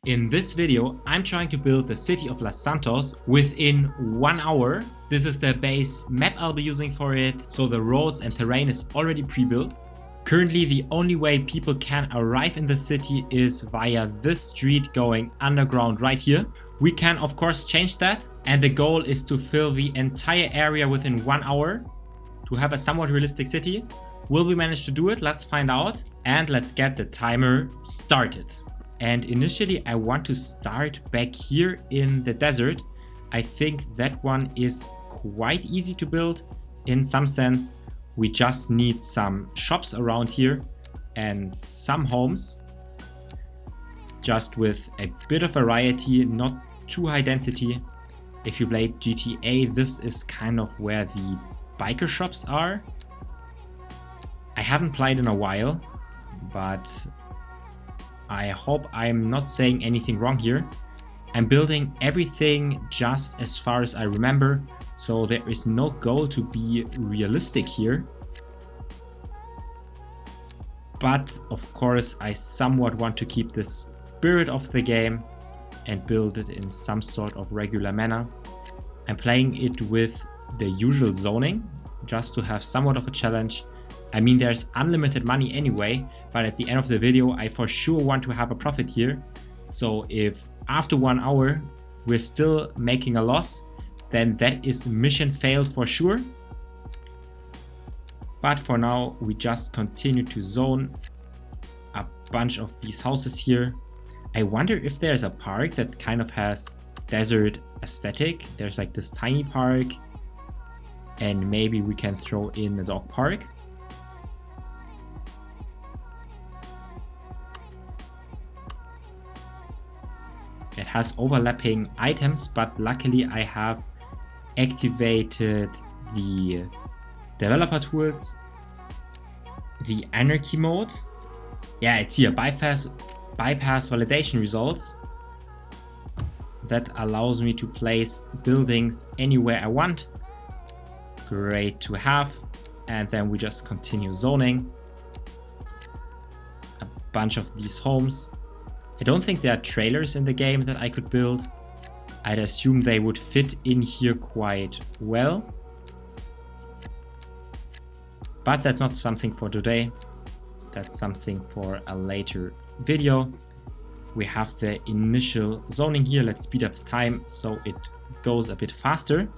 In this video, I'm trying to build the city of Los Santos within 1 hour. This is the base map I'll be using for it, so the roads and terrain is already pre-built. Currently, the only way people can arrive in the city is via this street going underground right here. We can of course change that, and the goal is to fill the entire area within 1 hour to have a somewhat realistic city. Will we manage to do it? Let's find out, and let's get the timer started. And initially I want to start back here in the desert. I think that one is quite easy to build in some sense. We just need some shops around here and some homes, just with a bit of variety, not too high density. If you played GTA, this is kind of where the biker shops are. I haven't played in a while, but I hope I'm not saying anything wrong here. I'm building everything just as far as I remember, so there is no goal to be realistic here. But of course I somewhat want to keep the spirit of the game and build it in some sort of regular manner. I'm playing it with the usual zoning, just to have somewhat of a challenge. I mean, there's unlimited money anyway, but at the end of the video I for sure want to have a profit here. So if after 1 hour we're still making a loss, then that is mission failed for sure. But for now we just continue to zone a bunch of these houses here. I wonder if there's a park that kind of has desert aesthetic. There's like this tiny park, and maybe we can throw in a dog park. It has overlapping items, but luckily I have activated the developer tools, the anarchy mode. Yeah, it's here, bypass validation results. That allows me to place buildings anywhere I want. Great to have. And then we just continue zoning a bunch of these homes. I don't think there are trailers in the game that I could build. I'd assume they would fit in here quite well. But that's not something for today. That's something for a later video. We have the initial zoning here. Let's speed up the time so it goes a bit faster.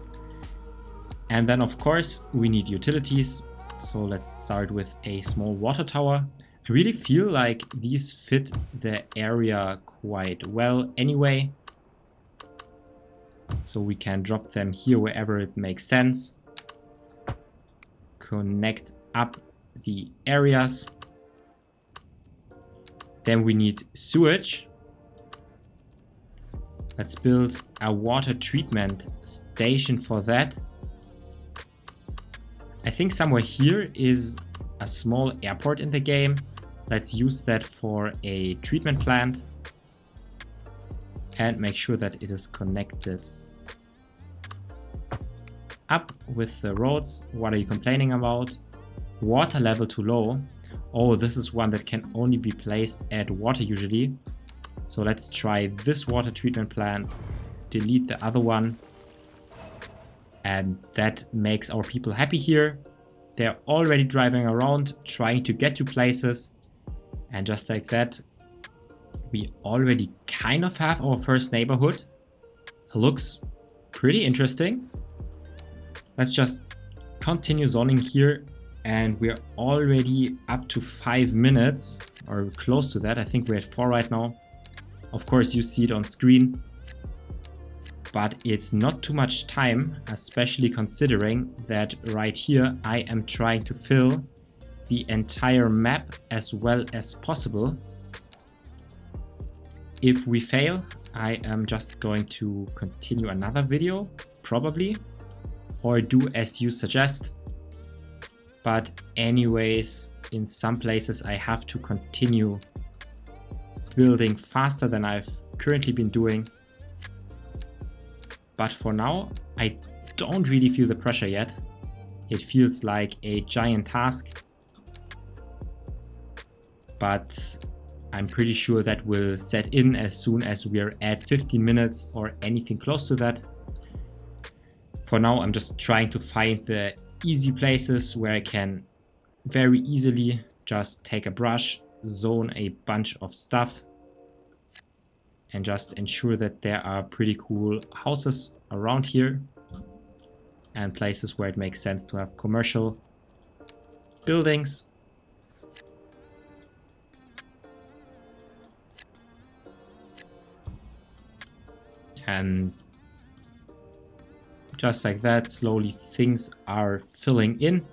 And then of course we need utilities. So let's start with a small water tower. I really feel like these fit the area quite well anyway. So we can drop them here wherever it makes sense. Connect up the areas. Then we need sewage. Let's build a water treatment station for that. I think somewhere here is a small airport in the game. Let's use that for a treatment plant and make sure that it is connected up with the roads. What are you complaining about? Water level too low. Oh, this is one that can only be placed at water usually. So let's try this water treatment plant, delete the other one. And that makes our people happy here. They're already driving around, trying to get to places. And just like that, we already kind of have our first neighborhood. It looks pretty interesting. Let's just continue zoning here. And we're already up to 5 minutes, or close to that. I think we're at 4 right now. Of course, you see it on screen. But it's not too much time, especially considering that right here I am trying to fill the entire map as well as possible. If we fail, I am just going to continue another video, probably, or do as you suggest. But anyways, in some places I have to continue building faster than I've currently been doing. But for now, I don't really feel the pressure yet. It feels like a giant task. But I'm pretty sure that will set in as soon as we're at 15 minutes or anything close to that. For now, I'm just trying to find the easy places where I can very easily just take a brush, zone a bunch of stuff, and just ensure that there are pretty cool houses around here and places where it makes sense to have commercial buildings. And just like that, slowly things are filling in.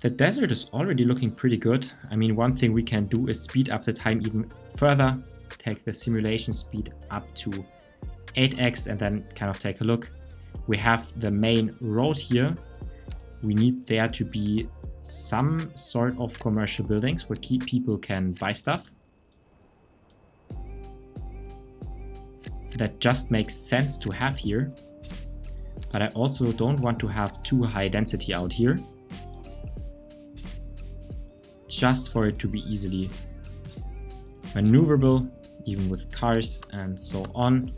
The desert is already looking pretty good. I mean, one thing we can do is speed up the time even further. Take the simulation speed up to 8x and then kind of take a look. We have the main road here. We need there to be some sort of commercial buildings where people can buy stuff. That just makes sense to have here. But I also don't want to have too high density out here. Just for it to be easily maneuverable, even with cars and so on.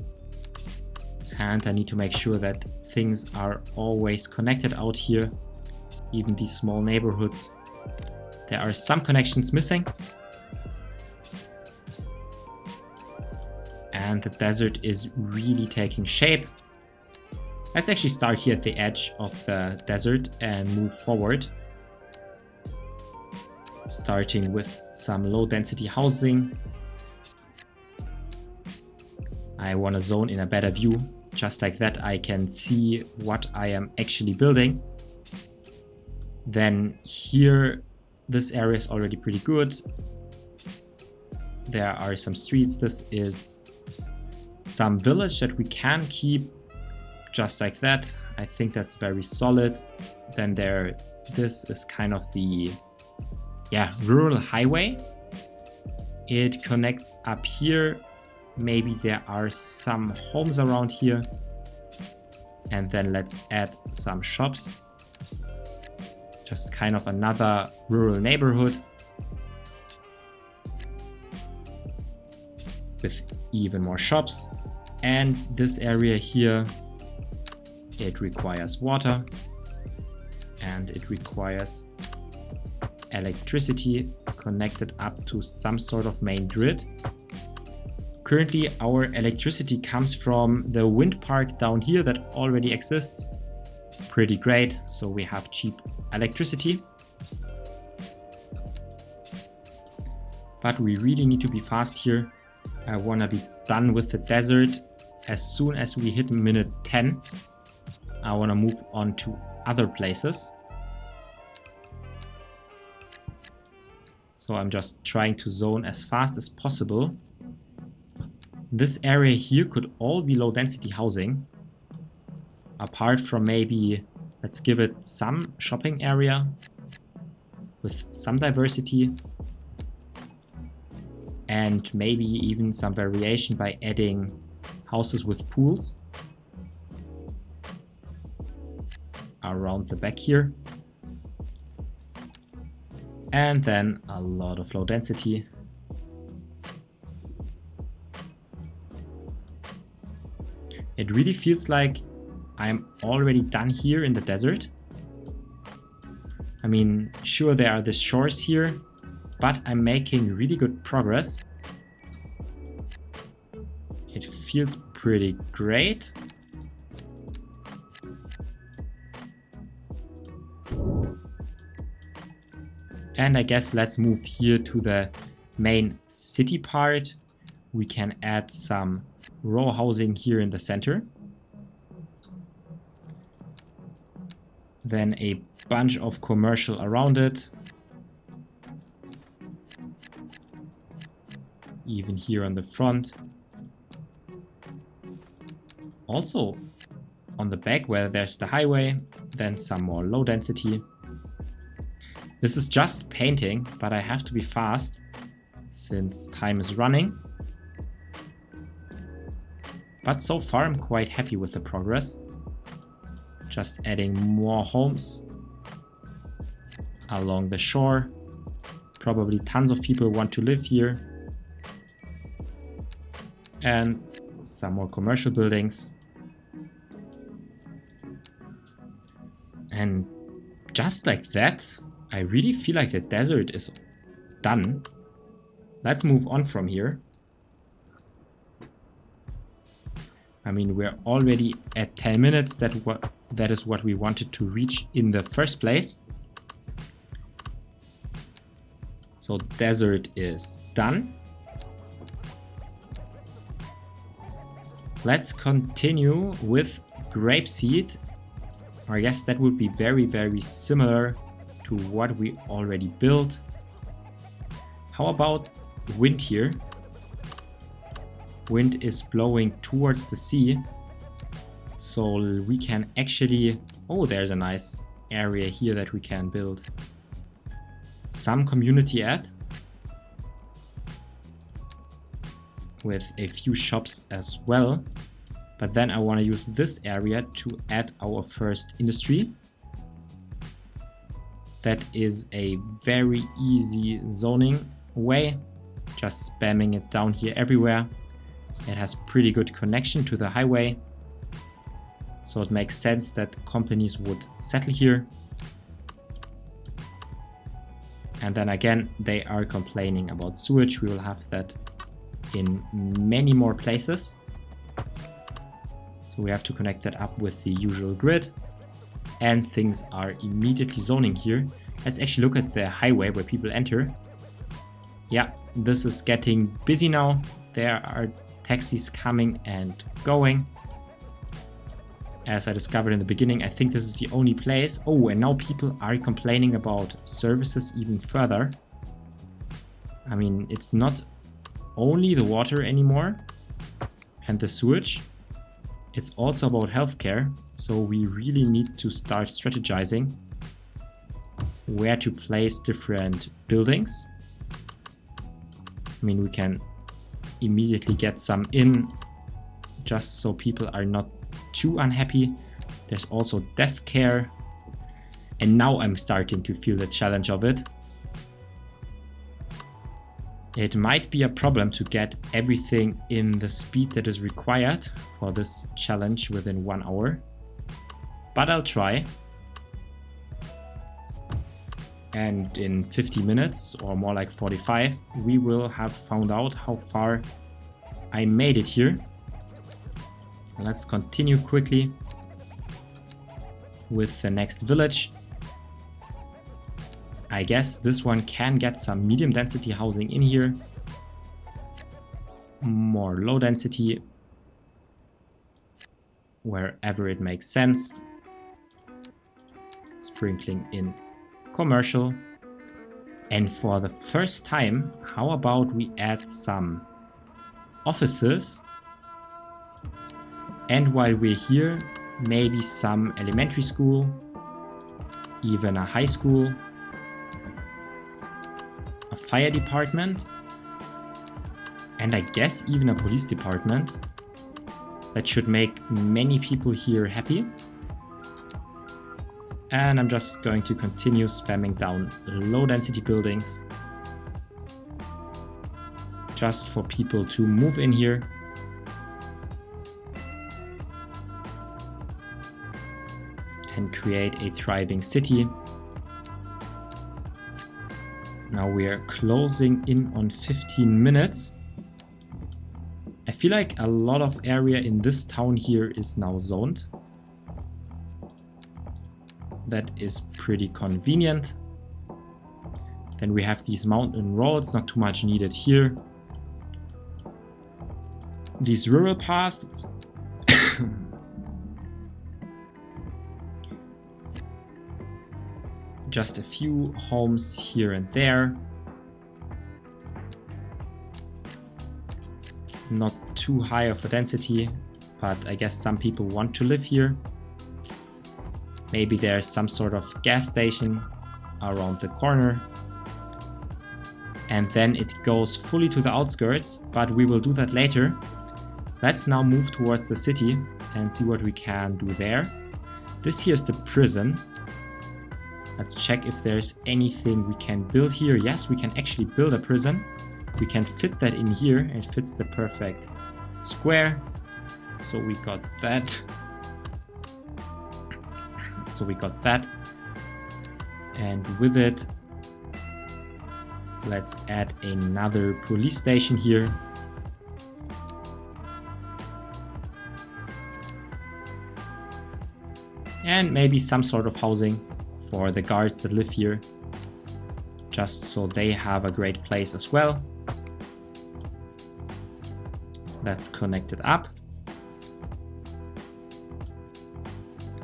And I need to make sure that things are always connected out here. Even these small neighborhoods. There are some connections missing. And the desert is really taking shape. Let's actually start here at the edge of the desert and move forward. Starting with some low density housing. I want to zone in a better view. Just like that I can see what I am actually building. Then here, this area is already pretty good. There are some streets. This is some village that we can keep just like that. I think that's very solid. Then this is kind of the rural highway. It connects up here. Maybe there are some homes around here. And then let's add some shops. Just kind of another rural neighborhood with even more shops. And this area here, it requires water and it requires electricity connected up to some sort of main grid. Currently our electricity comes from the wind park down here that already exists. Pretty great, so we have cheap electricity. But we really need to be fast here. I want to be done with the desert as soon as we hit minute 10. I want to move on to other places. So I'm just trying to zone as fast as possible. This area here could all be low density housing. Apart from maybe, let's give it some shopping area with some diversity. And maybe even some variation by adding houses with pools around the back here. And then a lot of low density. It really feels like I'm already done here in the desert. I mean, sure, there are the shores here, but I'm making really good progress. It feels pretty great. And I guess let's move here to the main city part. We can add some row housing here in the center. Then a bunch of commercial around it. Even here on the front. Also on the back where there's the highway, then some more low density. This is just painting, but I have to be fast since time is running. But so far I'm quite happy with the progress. Just adding more homes along the shore. Probably tons of people want to live here. And some more commercial buildings. And just like that, I really feel like the desert is done. Let's move on from here. I mean, we're already at 10 minutes. That is what we wanted to reach in the first place. So desert is done. Let's continue with grapeseed. I guess that would be very, very similar to what we already built. How about wind here? Wind is blowing towards the sea. So we can actually... Oh, there's a nice area here that we can build some community at. With a few shops as well. But then I want to use this area to add our first industry. That is a very easy zoning way. Just spamming it down here everywhere. It has pretty good connection to the highway. So it makes sense that companies would settle here. And then again, they are complaining about sewage. We will have that in many more places. So we have to connect that up with the usual grid. And things are immediately zoning here. Let's actually look at the highway where people enter. Yeah, this is getting busy now. There are taxis coming and going. As I discovered in the beginning, I think this is the only place. Oh, and now people are complaining about services even further. I mean, it's not only the water anymore and the sewage. It's also about healthcare. So we really need to start strategizing where to place different buildings. I mean, we can immediately get some in just so people are not too unhappy. There's also death care. And now I'm starting to feel the challenge of it. It might be a problem to get everything in the speed that is required for this challenge within 1 hour. But I'll try. And in 50 minutes, or more like 45, we will have found out how far I made it here. Let's continue quickly with the next village. I guess this one can get some medium density housing in here. More low density wherever it makes sense. Sprinkling in commercial. And for the first time, how about we add some offices? And while we're here, maybe some elementary school, even a high school, a fire department, and I guess even a police department. That should make many people here happy. And I'm just going to continue spamming down low density buildings just for people to move in here. And create a thriving city. Now we are closing in on 15 minutes. I feel like a lot of area in this town here is now zoned. That is pretty convenient. Then we have these mountain roads, not too much needed here. These rural paths. Just a few homes here and there. Not too high of a density, but I guess some people want to live here. Maybe there's some sort of gas station around the corner. And then it goes fully to the outskirts, but we will do that later. Let's now move towards the city and see what we can do there. This here is the prison. Let's check if there's anything we can build here. Yes, we can actually build a prison. We can fit that in here, and it fits the perfect square. So we got that. And with it, let's add another police station here. And maybe some sort of housing for the guards that live here, just so they have a great place as well. Let's connect it up.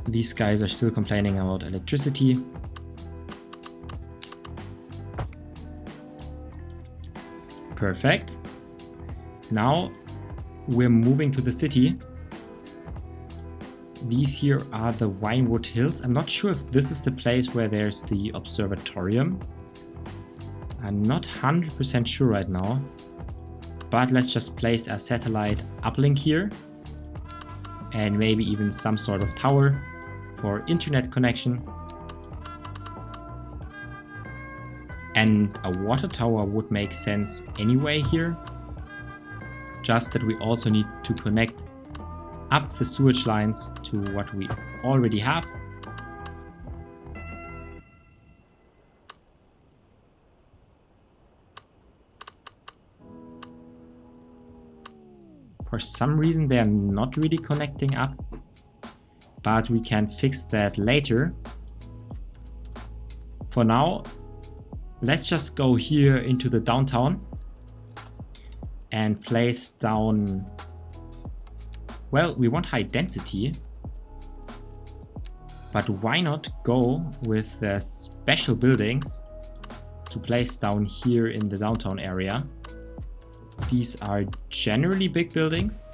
These guys are still complaining about electricity. Perfect. Now we're moving to the city. These here are the Winewood Hills. I'm not sure if this is the place where there's the observatorium. I'm not 100% sure right now. But let's just place a satellite uplink here. And maybe even some sort of tower for internet connection. And a water tower would make sense anyway here. Just that we also need to connect up the sewage lines to what we already have. For some reason they are not really connecting up, but we can fix that later. For now, let's just go here into the downtown and place down, well, we want high density, but why not go with the special buildings to place down here in the downtown area. These are generally big buildings.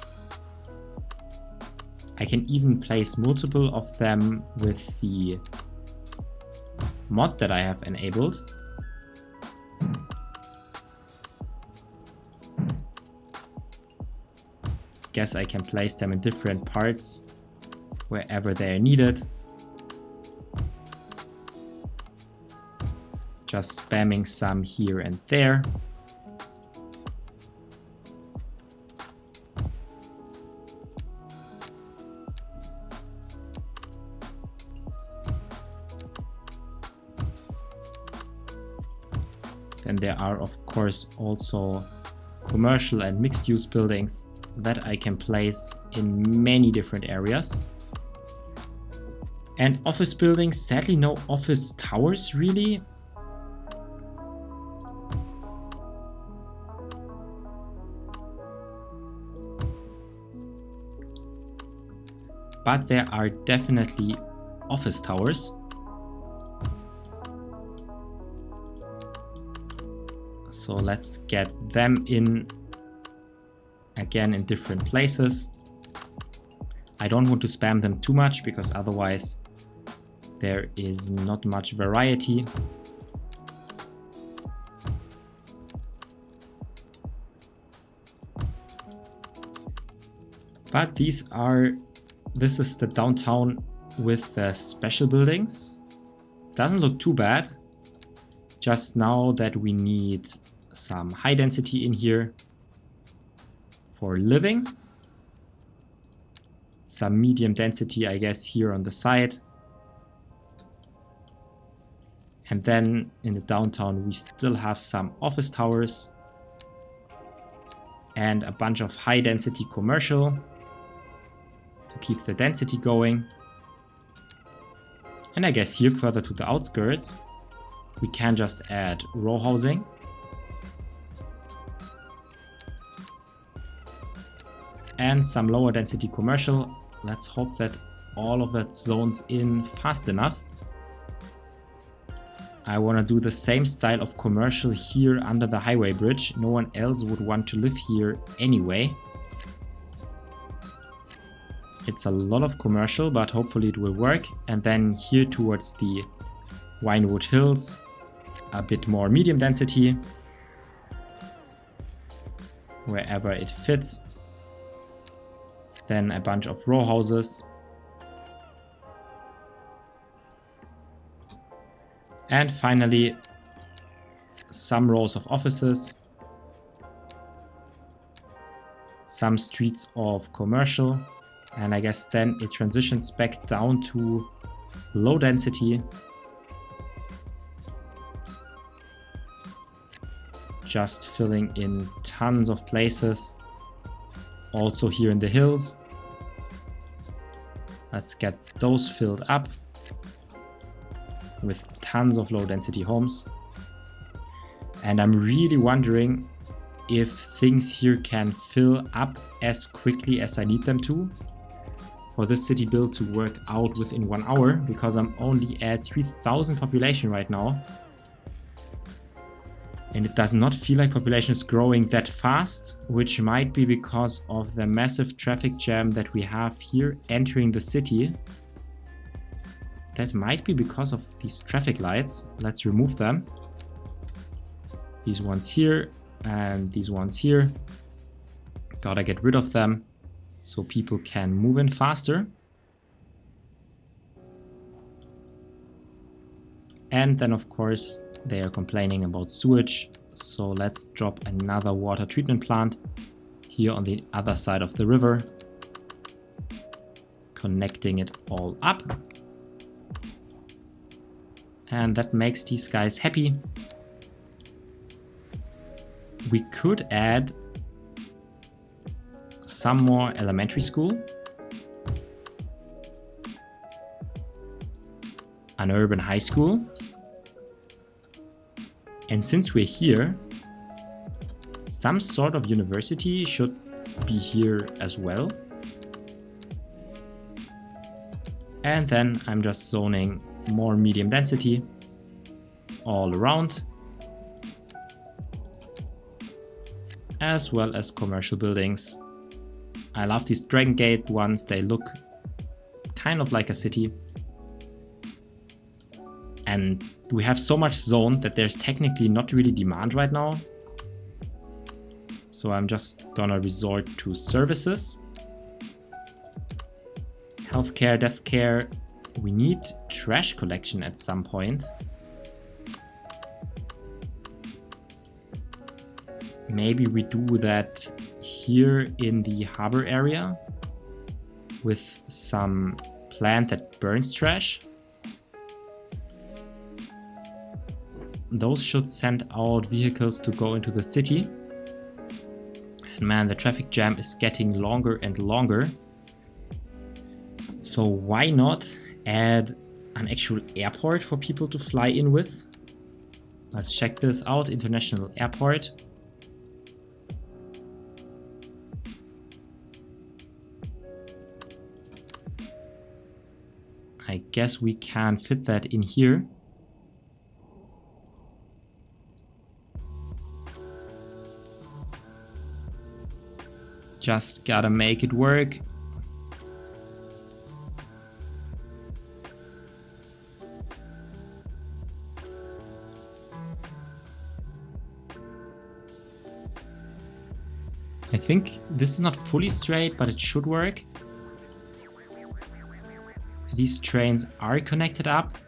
I can even place multiple of them with the mod that I have enabled. Guess I can place them in different parts wherever they're needed. Just spamming some here and there. Then there are of course also commercial and mixed use buildings that I can place in many different areas. And office buildings, sadly no office towers really. But there are definitely office towers. So let's get them in again in different places. I don't want to spam them too much because otherwise there is not much variety. But this is the downtown with the special buildings. Doesn't look too bad. Just now that we need some high density in here for living. Some medium density, I guess, here on the side. And then in the downtown, we still have some office towers and a bunch of high density commercial to keep the density going. And I guess here further to the outskirts, we can just add row housing. And some lower density commercial. Let's hope that all of that zones in fast enough. I want to do the same style of commercial here under the highway bridge. No one else would want to live here anyway. It's a lot of commercial, but hopefully it will work. And then here towards the Winewood Hills, a bit more medium density, wherever it fits. Then a bunch of row houses. And finally, some rows of offices, some streets of commercial, and I guess then it transitions back down to low density. Just filling in tons of places. Also here in the hills. Let's get those filled up with tons of low density homes. And I'm really wondering if things here can fill up as quickly as I need them to for this city build to work out within 1 hour, because I'm only at 3,000 population right now. And it does not feel like population is growing that fast, which might be because of the massive traffic jam that we have here entering the city. That might be because of these traffic lights. Let's remove them. These ones here and these ones here. Gotta get rid of them so people can move in faster. And then of course they are complaining about sewage, so let's drop another water treatment plant here on the other side of the river, connecting it all up. And that makes these guys happy. We could add some more elementary school, an urban high school. And since we're here, some sort of university should be here as well. And then I'm just zoning more medium density all around, as well as commercial buildings. I love these Dragon Gate ones, they look kind of like a city. And we have so much zone that there's technically not really demand right now. So I'm just gonna resort to services. Healthcare, death care. We need trash collection at some point. Maybe we do that here in the harbor area with some plant that burns trash. Those should send out vehicles to go into the city. And man, the traffic jam is getting longer and longer. So why not add an actual airport for people to fly in with? Let's check this out, international airport. I guess we can fit that in here. Just gotta make it work. I think this is not fully straight, but it should work. These trains are connected up.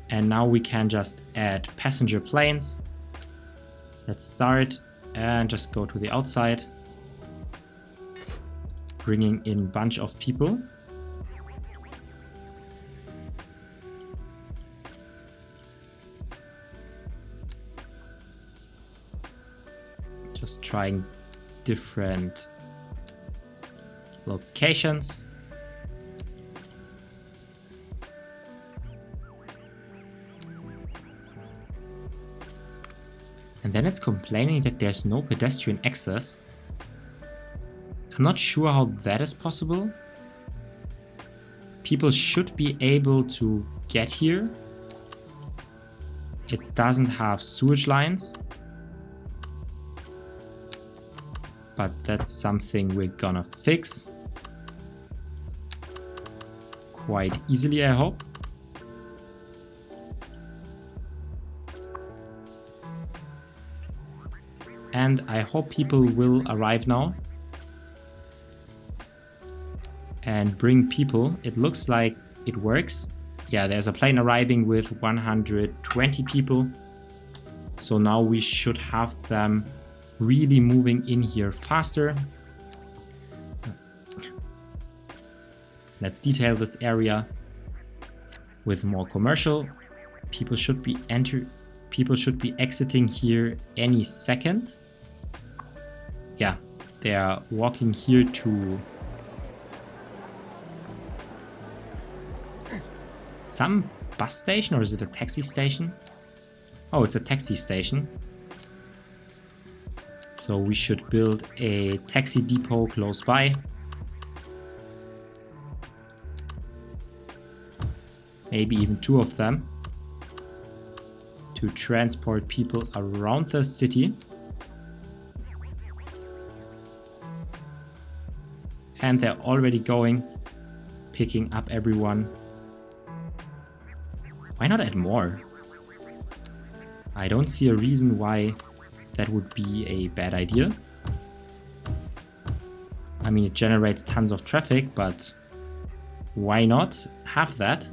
And now we can just add passenger planes. Let's start and just go to the outside. Bringing in a bunch of people. Just trying different locations. And then it's complaining that there's no pedestrian access. I'm not sure how that is possible. People should be able to get here. It doesn't have sewage lines. But that's something we're gonna fix quite easily, I hope. And I hope people will arrive now and bring people. It looks like it works. Yeah, there's a plane arriving with 120 people. So now we should have them really moving in here faster. Let's detail this area with more commercial. People should be exiting here any second. Yeah, they are walking here to some bus station, or is it a taxi station? Oh, it's a taxi station. So we should build a taxi depot close by. Maybe even 2 of them to transport people around the city. And they're already going, picking up everyone. Why not add more? I don't see a reason why that would be a bad idea. I mean, it generates tons of traffic, but why not have that?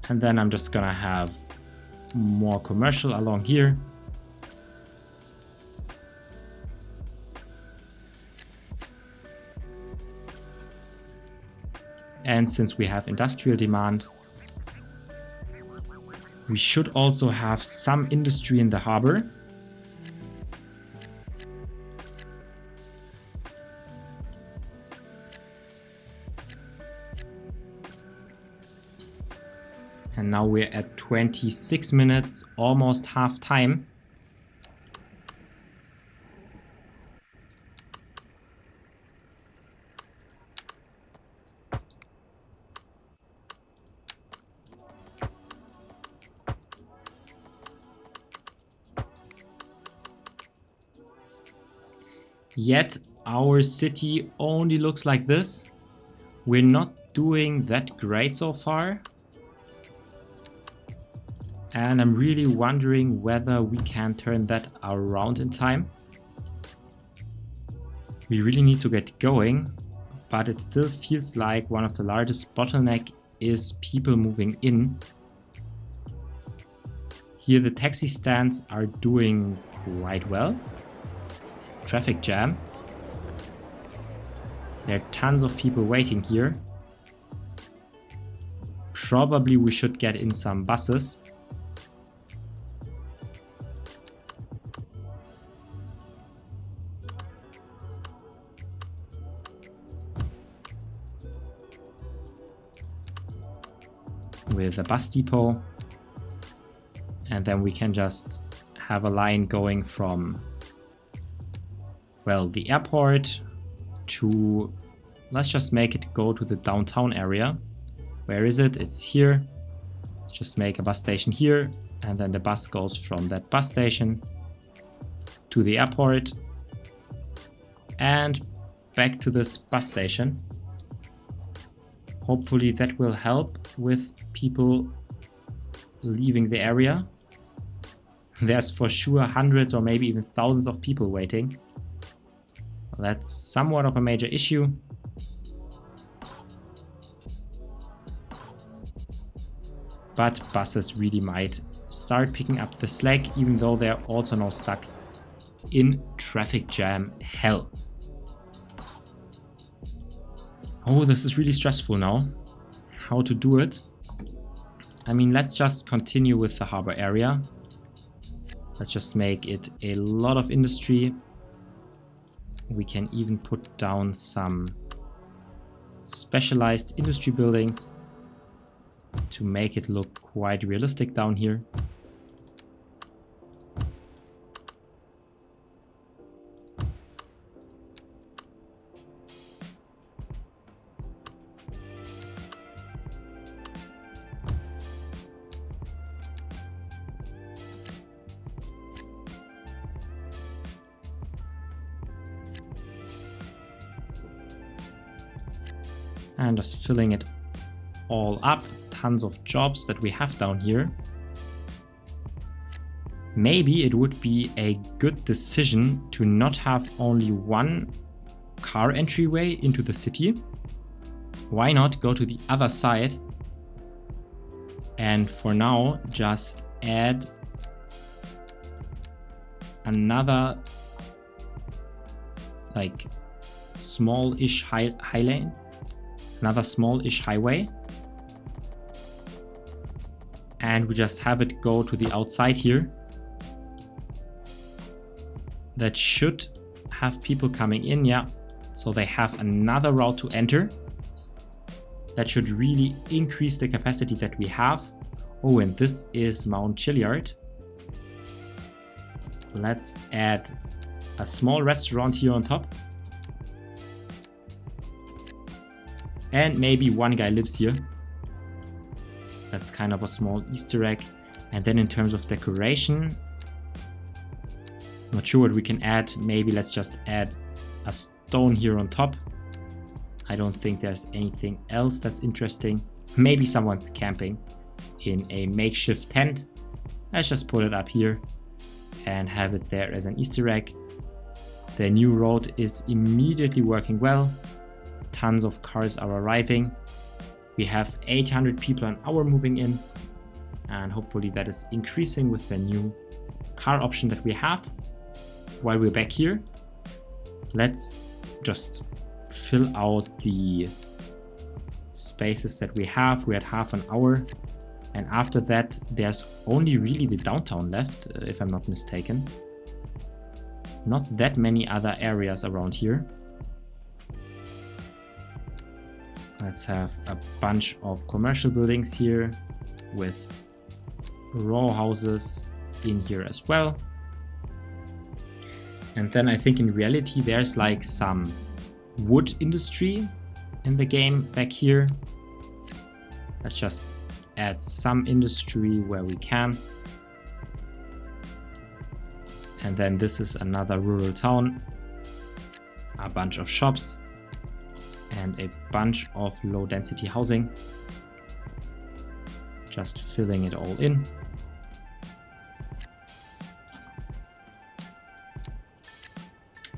And then I'm just gonna have more commercial along here. And since we have industrial demand, we should also have some industry in the harbor. And now we're at 26 minutes, almost half time. Yet our city only looks like this. We're not doing that great so far. And I'm really wondering whether we can turn that around in time. We really need to get going, but it still feels like one of the largest bottleneck is people moving in. Here the taxi stands are doing quite well. Traffic jam. There are tons of people waiting here. Probably we should get in some buses. With a bus depot, and then we can just have a line going from, well, the airport to, let's just make it go to the downtown area. Where is it? It's here. Let's just make a bus station here, and then the bus goes from that bus station to the airport and back to this bus station. Hopefully that will help with people leaving the area. There's for sure hundreds or maybe even thousands of people waiting. That's somewhat of a major issue. But buses really might start picking up the slack, even though they're also now stuck in traffic jam hell. Oh, this is really stressful now. How to do it? I mean, let's just continue with the harbor area. Let's just make it a lot of industry. We can even put down some specialized industry buildings to make it look quite realistic down here. And just filling it all up. Tons of jobs that we have down here. Maybe it would be a good decision to not have only one car entryway into the city, why not go to the other side and for now just add another like small-ish high lane, another small-ish highway, and we just have it go to the outside here. That should have people coming in, yeah. So they have another route to enter. That should really increase the capacity that we have. Oh, and this is Mount Chilliard. Let's add a small restaurant here on top. And maybe one guy lives here. That's kind of a small Easter egg. And then in terms of decoration, not sure what we can add. Maybe let's just add a stone here on top. I don't think there's anything else that's interesting. Maybe someone's camping in a makeshift tent. Let's just put it up here and have it there as an Easter egg. The new road is immediately working well. Tons of cars are arriving. We have 800 people an hour moving in, and hopefully that is increasing with the new car option that we have. While we're back here, let's just fill out the spaces that we have. We're at half an hour, and after that there's only really the downtown left, if I'm not mistaken. Not that many other areas around here. Let's have a bunch of commercial buildings here with row houses in here as well. And then I think in reality there's like some wood industry in the game back here. Let's just add some industry where we can. And then this is another rural town, a bunch of shops, and a bunch of low density housing. Just filling it all in.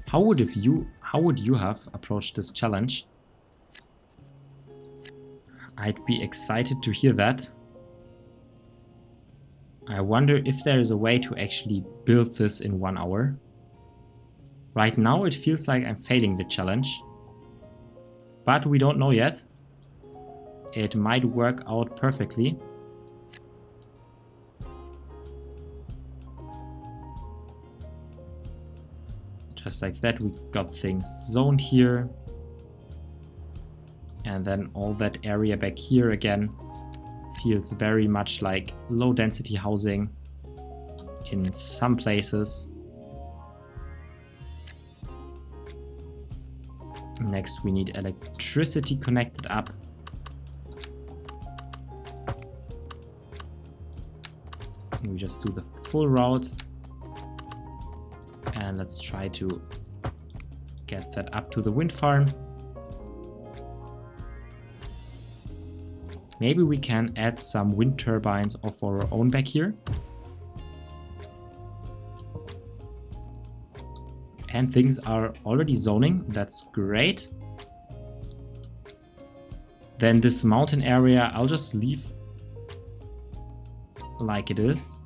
How would you have approached this challenge? I'd be excited to hear that. I wonder if there is a way to actually build this in 1 hour. Right now it feels like I'm failing the challenge, but we don't know yet. It might work out perfectly. Just like that, we got things zoned here. And then all that area back here again feels very much like low density housing in some places. Next, we need electricity connected up. And we just do the full route. And let's try to get that up to the wind farm. Maybe we can add some wind turbines of our own back here. And things are already zoning, that's great. Then this mountain area, I'll just leave like it is.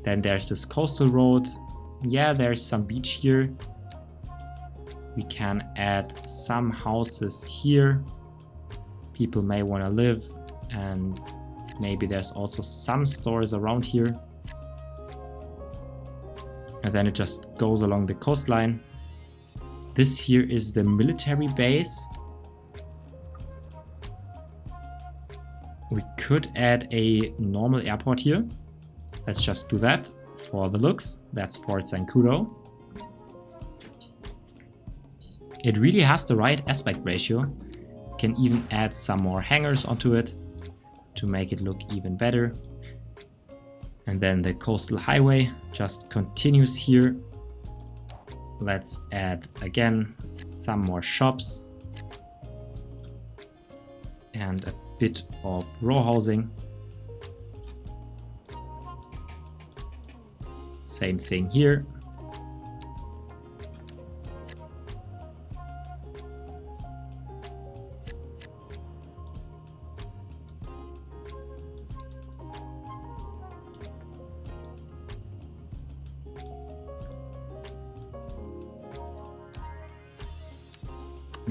Then there's this coastal road. Yeah, there's some beach here. We can add some houses here. People may want to live, and maybe there's also some stores around here. And then it just goes along the coastline. This here is the military base. We could add a normal airport here. Let's just do that for the looks. That's Fort Zancudo. It really has the right aspect ratio. Can even add some more hangars onto it to make it look even better. And then the coastal highway just continues here. Let's add again some more shops and a bit of row housing. Same thing here.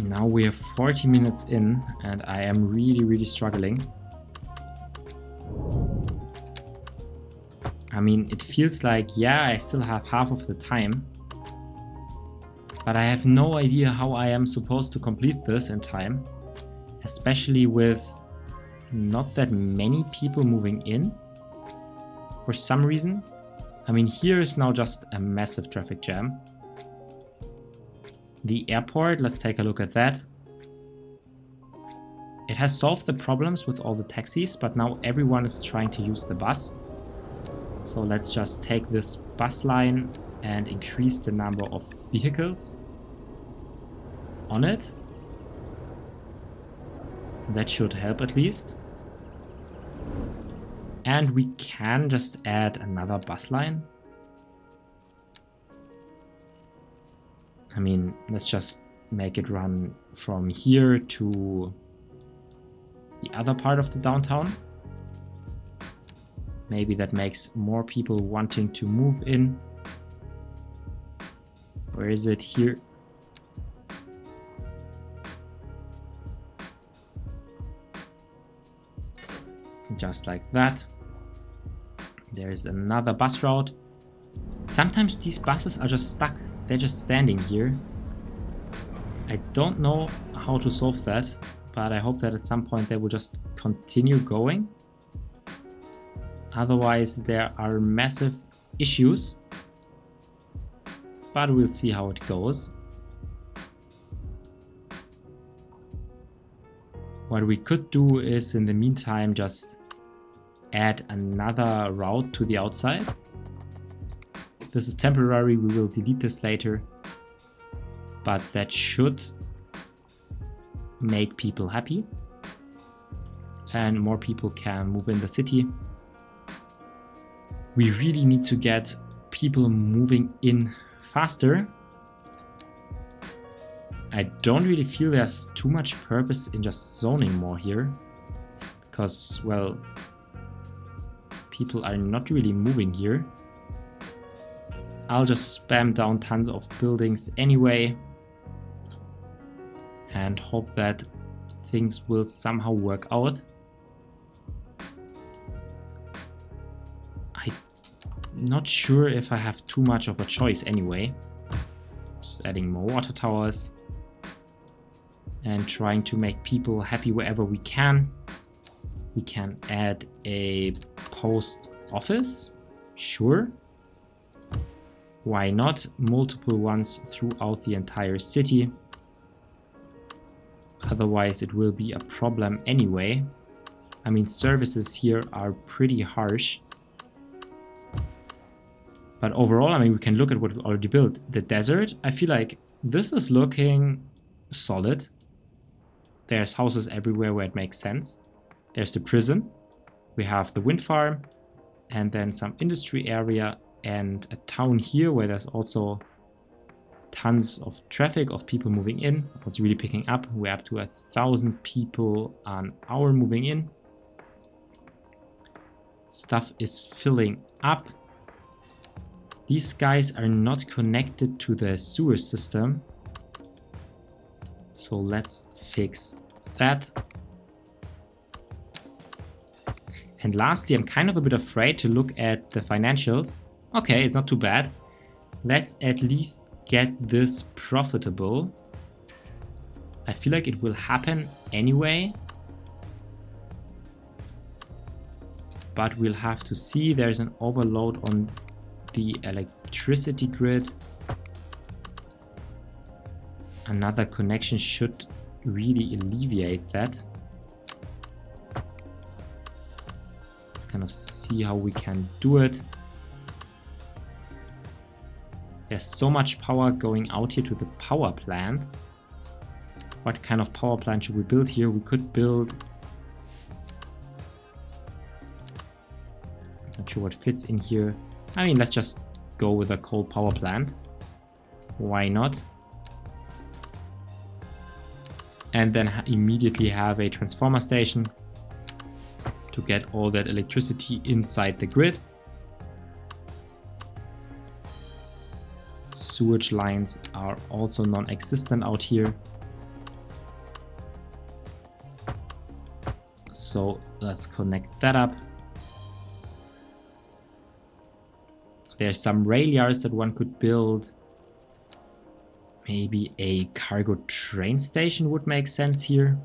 Now we are 40 minutes in and I am really struggling. I mean, it feels like, yeah, I still have half of the time. But I have no idea how I am supposed to complete this in time. Especially with not that many people moving in. For some reason. I mean, here is now just a massive traffic jam. The airport, let's take a look at that. It has solved the problems with all the taxis, but now everyone is trying to use the bus. So let's just take this bus line and increase the number of vehicles on it. That should help at least. And we can just add another bus line. I mean, let's just make it run from here to the other part of the downtown. Maybe that makes more people wanting to move in. Where is it? Here. Just like that. There's another bus route. Sometimes these buses are just stuck. They're just standing here. I don't know how to solve that, but I hope that at some point they will just continue going. Otherwise, there are massive issues. But we'll see how it goes. What we could do is, in the meantime, just add another route to the outside. This is temporary, we will delete this later. But that should make people happy. And more people can move in the city. We really need to get people moving in faster. I don't really feel there's too much purpose in just zoning more here. Because, well, people are not really moving here. I'll just spam down tons of buildings anyway. And hope that things will somehow work out. I'm not sure if I have too much of a choice anyway. Just adding more water towers. And trying to make people happy wherever we can. We can add a post office. Sure. Why not? Multiple ones throughout the entire city. Otherwise it will be a problem anyway. I mean, services here are pretty harsh. But overall, I mean, we can look at what we already built. The desert, I feel like this is looking solid. There's houses everywhere where it makes sense. There's the prison. We have the wind farm. And then some industry area and a town here where there's also tons of traffic of people moving in. What's really picking up. We're up to 1,000 people an hour moving in. Stuff is filling up. These guys are not connected to the sewer system. So let's fix that. And lastly, I'm kind of a bit afraid to look at the financials. Okay, it's not too bad. Let's at least get this profitable. I feel like it will happen anyway. But we'll have to see. There's an overload on the electricity grid. Another connection should really alleviate that. Let's kind of see how we can do it. There's so much power going out here to the power plant. What kind of power plant should we build here? We could build... Not sure what fits in here. I mean, let's just go with a coal power plant. Why not? And then immediately have a transformer station to get all that electricity inside the grid. Sewage lines are also non-existent out here. So let's connect that up. There's some rail yards that one could build. Maybe a cargo train station would make sense here.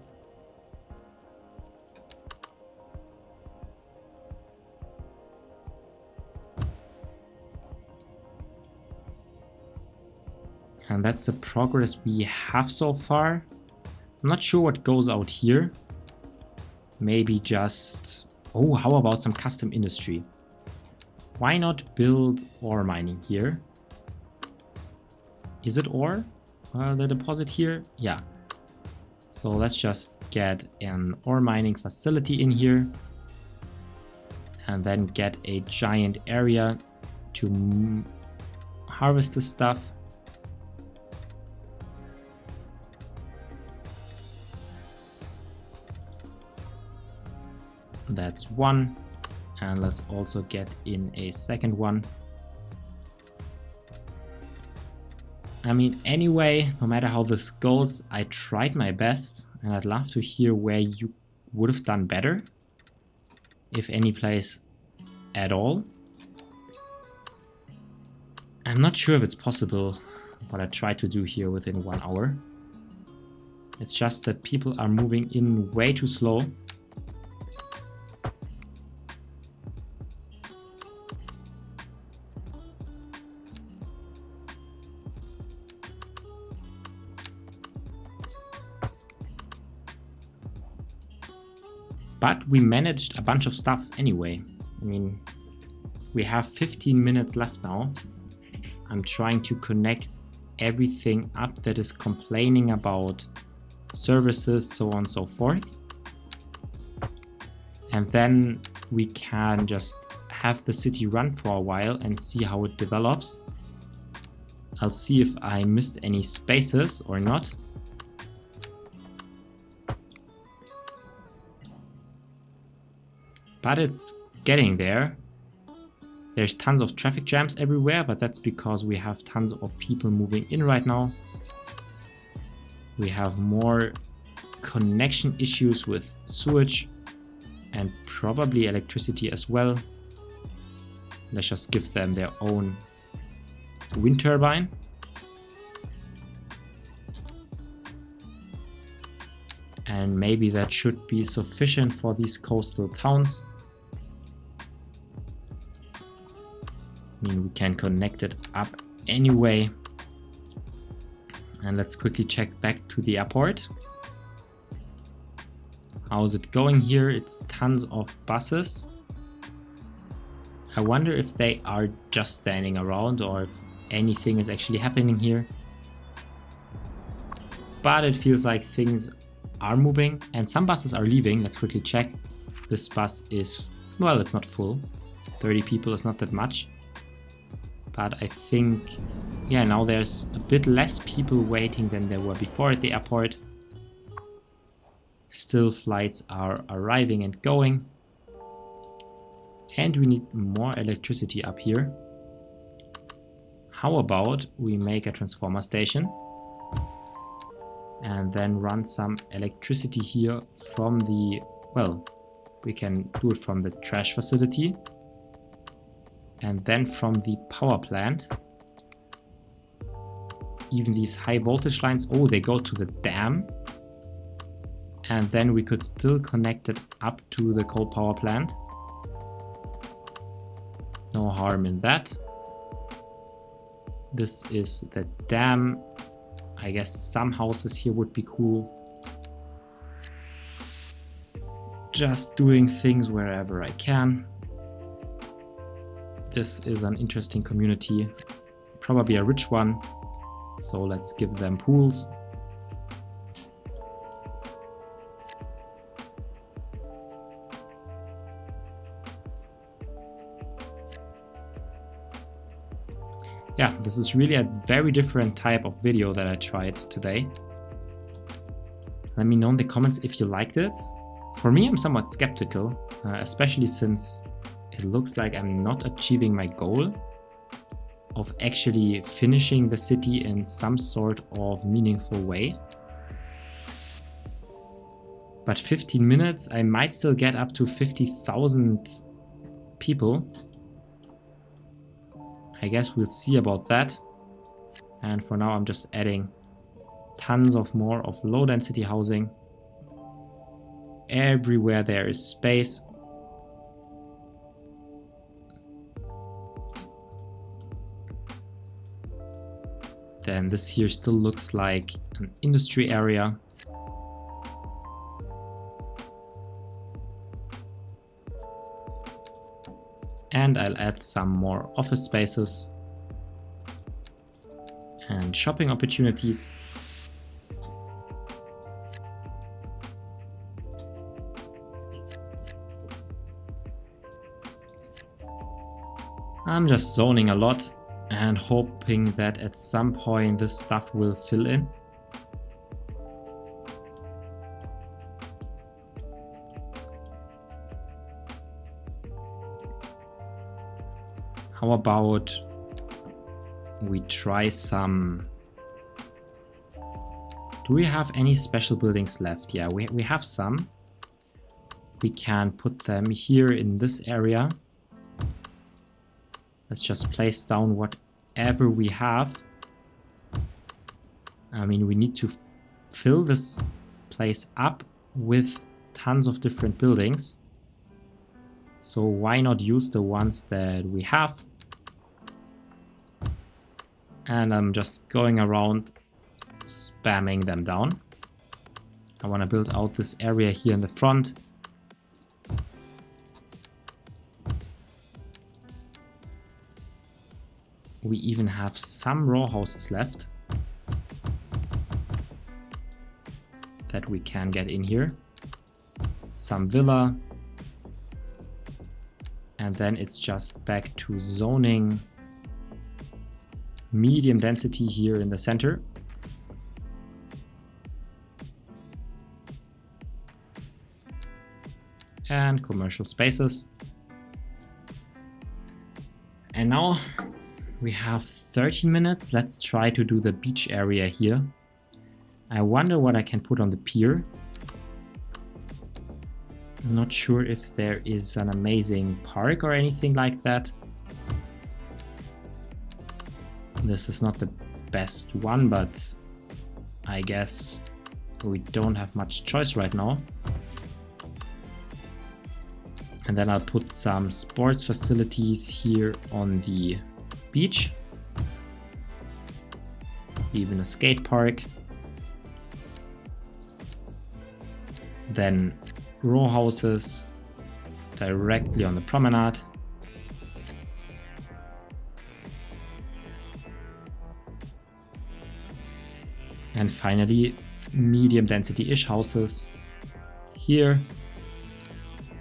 And that's the progress we have so far. I'm not sure what goes out here. Maybe just... Oh, how about some custom industry? Why not build ore mining here? Is it ore? The deposit here? Yeah. So let's just get an ore mining facility in here. And then get a giant area to harvest the stuff. That's one. And let's also get in a second one. I mean, anyway, no matter how this goes, I tried my best, and I'd love to hear where you would have done better, if any place at all. I'm not sure if it's possible what I tried to do here within 1 hour. It's just that people are moving in way too slow. But we managed a bunch of stuff anyway. I mean, we have 15 minutes left now. I'm trying to connect everything up that is complaining about services, so on and so forth. And then we can just have the city run for a while and see how it develops. I'll see if I missed any spaces or not. But it's getting there. There's tons of traffic jams everywhere, but that's because we have tons of people moving in right now. We have more connection issues with sewage and probably electricity as well. Let's just give them their own wind turbine. And maybe that should be sufficient for these coastal towns. I mean, we can connect it up anyway. And let's quickly check back to the airport. How's it going here? It's tons of buses. I wonder if they are just standing around or if anything is actually happening here. But it feels like things are moving and some buses are leaving. Let's quickly check. This bus is, well, it's not full. 30 people is not that much. But I think, yeah, now there's a bit less people waiting than there were before at the airport. Still flights are arriving and going. And we need more electricity up here. How about we make a transformer station? And then run some electricity here from the, well, we can do it from the trash facility. And then from the power plant. Even these high voltage lines, oh, they go to the dam. And then we could still connect it up to the coal power plant. No harm in that. This is the dam. I guess some houses here would be cool. Just doing things wherever I can. This is an interesting community, probably a rich one. So let's give them pools. Yeah, this is really a very different type of video that I tried today. Let me know in the comments if you liked it. For me, I'm somewhat skeptical, especially since it looks like I'm not achieving my goal of actually finishing the city in some sort of meaningful way. But 15 minutes, I might still get up to 50,000 people. I guess we'll see about that. And for now, I'm just adding tons of more of low density housing. Everywhere there is space. Then this here still looks like an industry area. And I'll add some more office spaces and shopping opportunities. I'm just zoning a lot and hoping that at some point this stuff will fill in. How about we try some... Do we have any special buildings left? Yeah, we have some. We can put them here in this area. Let's just place down whatever we have. I mean, we need to fill this place up with tons of different buildings. So why not use the ones that we have? And I'm just going around spamming them down. I want to build out this area here in the front. We even have some row houses left that we can get in here. Some villa. And then it's just back to zoning medium density here in the center. And commercial spaces. And now we have 13 minutes. Let's try to do the beach area here. I wonder what I can put on the pier. I'm not sure if there is an amazing park or anything like that. This is not the best one, but I guess we don't have much choice right now. And then I'll put some sports facilities here on the beach. Even a skate park. Then row houses directly on the promenade. And finally, medium density-ish houses here.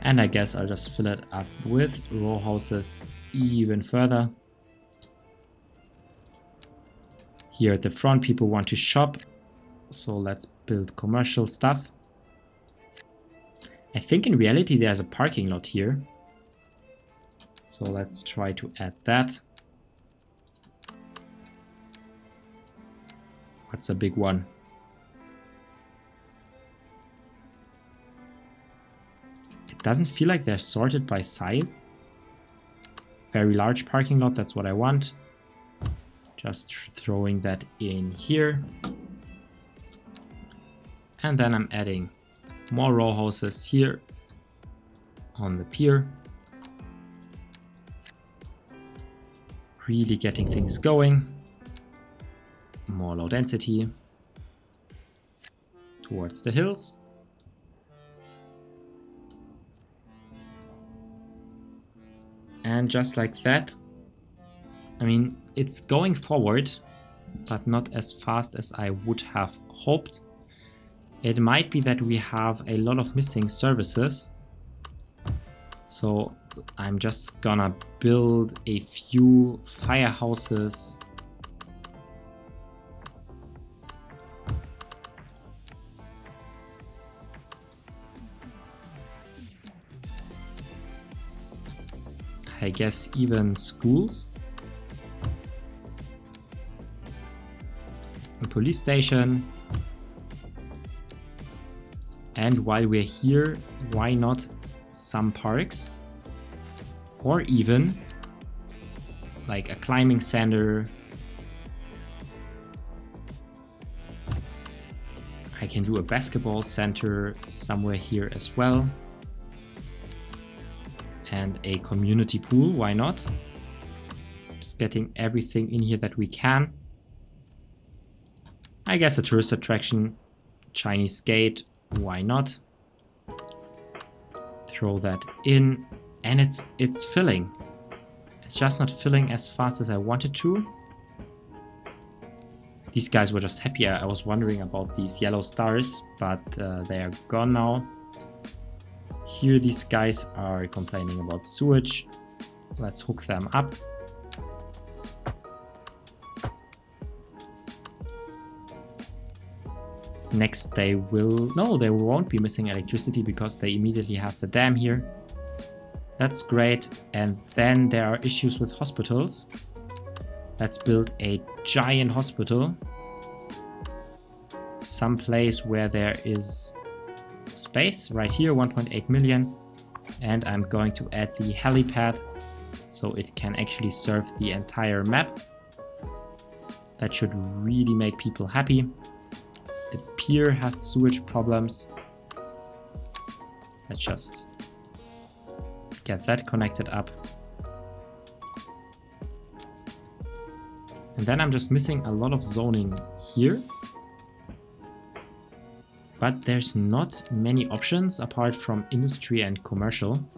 And I guess I'll just fill it up with row houses even further. Here at the front, people want to shop. So let's build commercial stuff. I think in reality there's a parking lot here. So let's try to add that. What's a big one? It doesn't feel like they're sorted by size. Very large parking lot, that's what I want. Just throwing that in here. And then I'm adding more row houses here on the pier. Really getting things going. More low density towards the hills. And just like that, I mean, it's going forward, but not as fast as I would have hoped. It might be that we have a lot of missing services. So I'm just gonna build a few firehouses. I guess even schools. A police station. And while we're here, why not some parks? Or even like a climbing center. I can do a basketball center somewhere here as well. And a community pool, why not? Just getting everything in here that we can. I guess a tourist attraction, Chinese gate, why not? Throw that in, and it's filling. It's just not filling as fast as I wanted to. These guys were just happy. I was wondering about these yellow stars, but they are gone now. Here these guys are complaining about sewage. Let's hook them up. Next they will... No, they won't be missing electricity because they immediately have the dam here. That's great. And then there are issues with hospitals. Let's build a giant hospital. Some place where there is space. Right here, 1.8 million. And I'm going to add the helipad so it can actually serve the entire map. That should really make people happy. The pier has sewage problems. Let's just get that connected up. And then I'm just missing a lot of zoning here. But there's not many options apart from industry and commercial.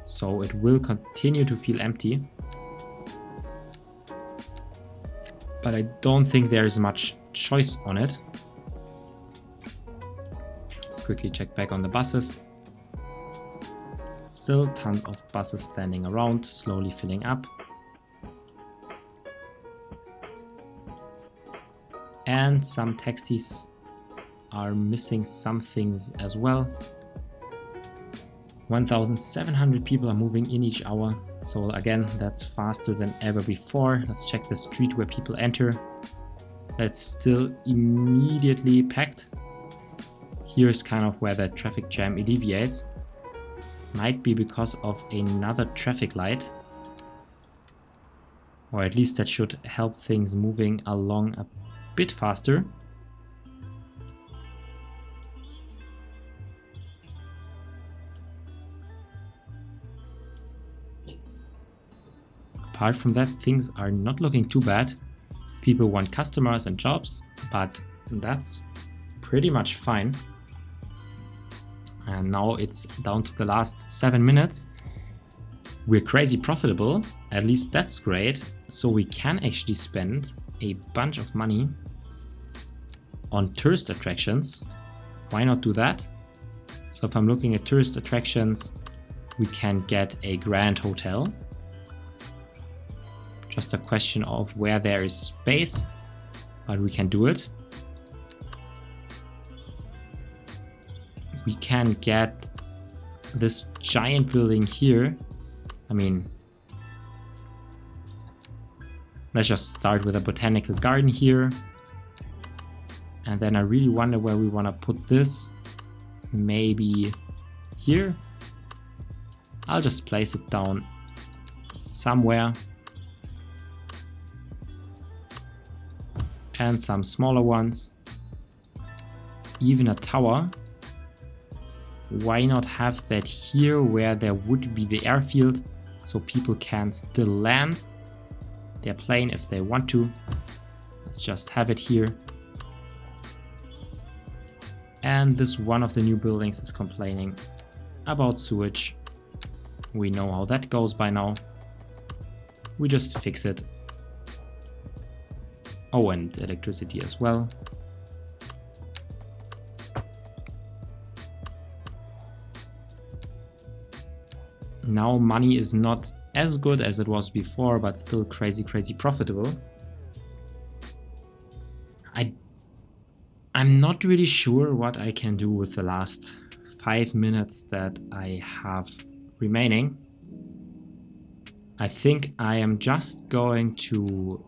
So it will continue to feel empty. But I don't think there's much choice on it. Let's quickly check back on the buses. Still tons of buses standing around, slowly filling up. And some taxis are missing some things as well. 1,700 people are moving in each hour. So again, that's faster than ever before. Let's check the street where people enter. That's still immediately packed. Here's kind of where the traffic jam alleviates. Might be because of another traffic light. Or at least that should help things moving along a bit faster. Apart from that, things are not looking too bad. People want customers and jobs, but that's pretty much fine. And now it's down to the last 7 minutes. We're crazy profitable, at least that's great. So we can actually spend a bunch of money on tourist attractions. Why not do that? So if I'm looking at tourist attractions, we can get a grand hotel. Just a question of where there is space, but we can do it. We can get this giant building here. I mean, let's just start with a botanical garden here. And then I really wonder where we want to put this. Maybe here. I'll just place it down somewhere. And some smaller ones. Even a tower. Why not have that here where there would be the airfield so people can still land their plane if they want to. Let's just have it here. And this one of the new buildings is complaining about sewage. We know how that goes by now. We just fix it. Oh, and electricity as well. Now money is not as good as it was before, but still crazy profitable. I'm not really sure what I can do with the last 5 minutes that I have remaining. I think I am just going to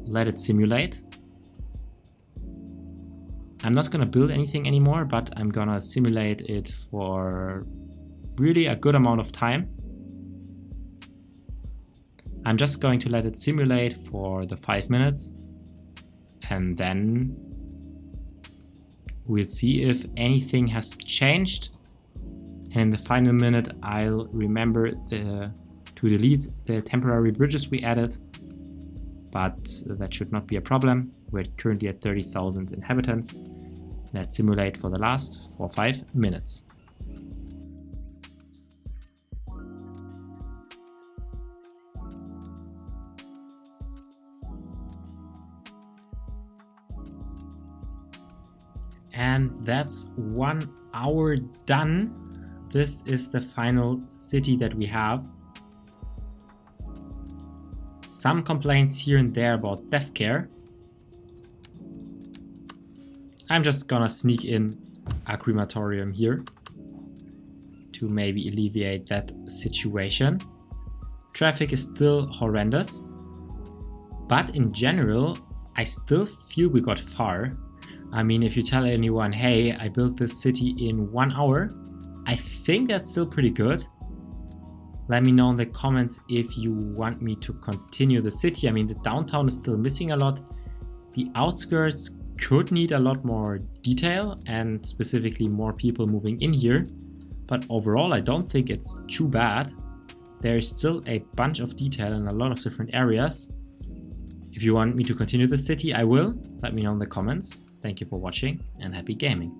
let it simulate. I'm not gonna build anything anymore, but I'm gonna simulate it for really a good amount of time. I'm just going to let it simulate for the 5 minutes, and then we'll see if anything has changed. And in the final minute, I'll remember to delete the temporary bridges we added, but that should not be a problem. We're currently at 30,000 inhabitants. Let's simulate for the last 5 minutes. And that's 1 hour done. This is the final city that we have. Some complaints here and there about death care. I'm just gonna sneak in a crematorium here to maybe alleviate that situation. Traffic is still horrendous, but in general, I still feel we got far. I mean, if you tell anyone, hey, I built this city in 1 hour, I think that's still pretty good. Let me know in the comments if you want me to continue the city. I mean, the downtown is still missing a lot. The outskirts could need a lot more detail and specifically more people moving in here. But overall, I don't think it's too bad. There is still a bunch of detail in a lot of different areas. If you want me to continue the city, I will. Let me know in the comments. Thank you for watching and happy gaming.